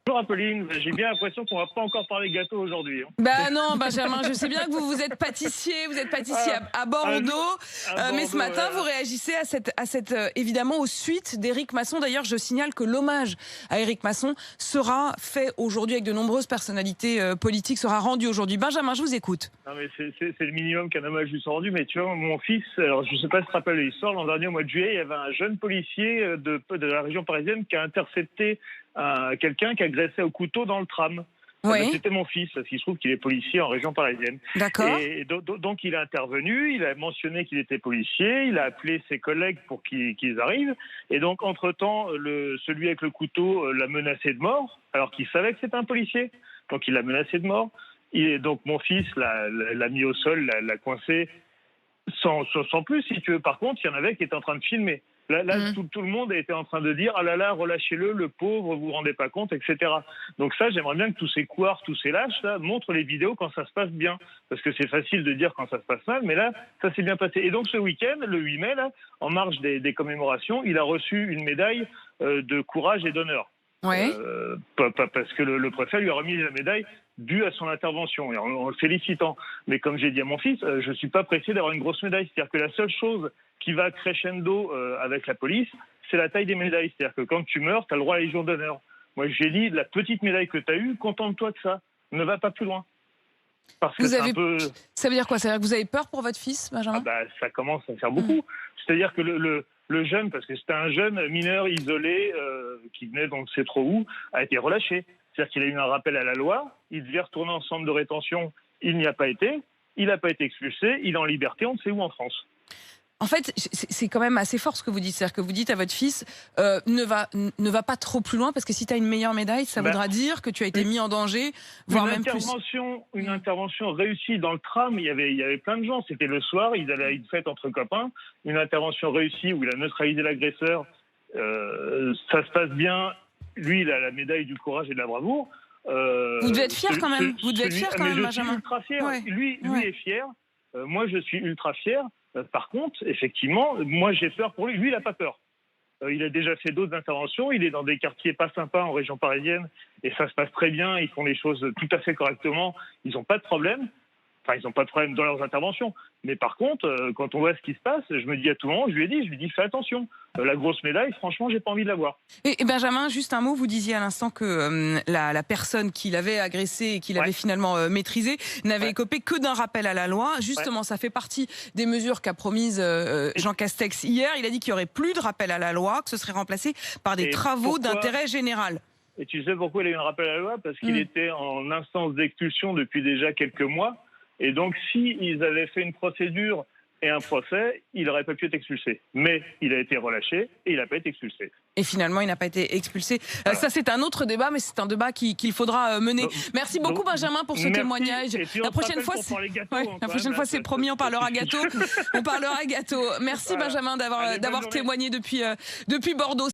Bonjour Apolline, j'ai bien l'impression qu'on va pas encore parler gâteau aujourd'hui. Bah non, Benjamin, je sais bien que vous êtes pâtissier, à Bordeaux, mais ce matin vous réagissez à cette évidemment aux suites d'Éric Masson. D'ailleurs, je signale que l'hommage à Éric Masson sera fait aujourd'hui avec de nombreuses personnalités politiques, sera rendu aujourd'hui. Benjamin, je vous écoute. Non mais c'est le minimum qu'un hommage lui soit rendu, mais tu vois, mon fils, alors je sais pas si tu te rappelles l'histoire, l'an dernier au mois de juillet, il y avait un jeune policier de la région parisienne qui a intercepté quelqu'un qui agressait au couteau dans le tram. Oui. C'était mon fils, parce qu'il se trouve qu'il est policier en région parisienne. D'accord. Et donc il a intervenu, il a mentionné qu'il était policier, il a appelé ses collègues pour qu'ils arrivent. Et donc entre-temps, celui avec le couteau l'a menacé de mort, alors qu'il savait que c'était un policier. Donc il l'a menacé de mort. Donc mon fils l'a mis au sol, l'a coincé sans plus, si tu veux. Par contre, il y en avait qui étaient en train de filmer. Là, tout le monde était en train de dire « Ah là là, relâchez-le, le pauvre, vous vous rendez pas compte, etc. » Donc ça, j'aimerais bien que tous ces couards, tous ces lâches, là, montrent les vidéos quand ça se passe bien. Parce que c'est facile de dire quand ça se passe mal, mais là, ça s'est bien passé. Et donc ce week-end, le 8 mai, là, en marge des commémorations, il a reçu une médaille de courage et d'honneur. Oui. Parce que le préfet lui a remis la médaille due à son intervention, et en le félicitant. Mais comme j'ai dit à mon fils, je ne suis pas pressé d'avoir une grosse médaille. C'est-à-dire que la seule chose qui va crescendo avec la police, c'est la taille des médailles. C'est-à-dire que quand tu meurs, tu as le droit à la Légion d'honneur. Moi, j'ai dit, la petite médaille que tu as eue, contente-toi de ça. Ne va pas plus loin. Parce que Ça veut dire quoi? Ça veut dire que vous avez peur pour votre fils, Benjamin? Ça commence à faire beaucoup. C'est-à-dire que le jeune, parce que c'était un jeune mineur isolé qui venait donc c'est trop où, a été relâché. C'est-à-dire qu'il a eu un rappel à la loi, il devait retourner en centre de rétention, il n'y a pas été, il n'a pas été expulsé, il est en liberté, on ne sait où en France. En fait, c'est quand même assez fort ce que vous dites. C'est-à-dire que vous dites à votre fils, ne va pas trop plus loin, parce que si tu as une meilleure médaille, ça voudra dire que tu as été mis en danger, voire même plus. Une intervention réussie dans le tram, il y avait plein de gens. C'était le soir, ils allaient à une fête entre copains. Une intervention réussie où il a neutralisé l'agresseur. Ça se passe bien. Lui, il a la médaille du courage et de la bravoure. Vous devez être fier quand même. Vous devez être fier quand même, Benjamin. Je suis ultra fier. Ouais. Lui est fier. Moi, je suis ultra fier. Par contre, effectivement, moi j'ai peur pour lui. Lui, il n'a pas peur. Il a déjà fait d'autres interventions. Il est dans des quartiers pas sympas en région parisienne et ça se passe très bien. Ils font les choses tout à fait correctement. Ils n'ont pas de problème. Enfin, ils n'ont pas de problème dans leurs interventions. Mais par contre, quand on voit ce qui se passe, je me dis à tout moment, je lui ai dit, fais attention. La grosse médaille, franchement, j'ai pas envie de la voir. Et Benjamin, juste un mot, vous disiez à l'instant que la personne qui l'avait agressé et qui l'avait finalement maîtrisé n'avait écopé que d'un rappel à la loi. Justement, ça fait partie des mesures qu'a promises Jean Castex hier. Il a dit qu'il n'y aurait plus de rappel à la loi, que ce serait remplacé par des travaux d'intérêt général. Et tu sais pourquoi il a eu un rappel à la loi? Parce qu'il était en instance d'expulsion depuis déjà quelques mois. Et donc, s'ils avaient fait une procédure et un procès, il n'aurait pas pu être expulsé. Mais il a été relâché et il n'a pas été expulsé. Et finalement, il n'a pas été expulsé. Voilà. Ça, c'est un autre débat, mais c'est un débat qu'il faudra mener. Merci beaucoup, Benjamin, pour ce témoignage. La prochaine fois, c'est promis, on parlera gâteau. On parlera gâteau. Merci, Benjamin, d'avoir témoigné depuis Bordeaux.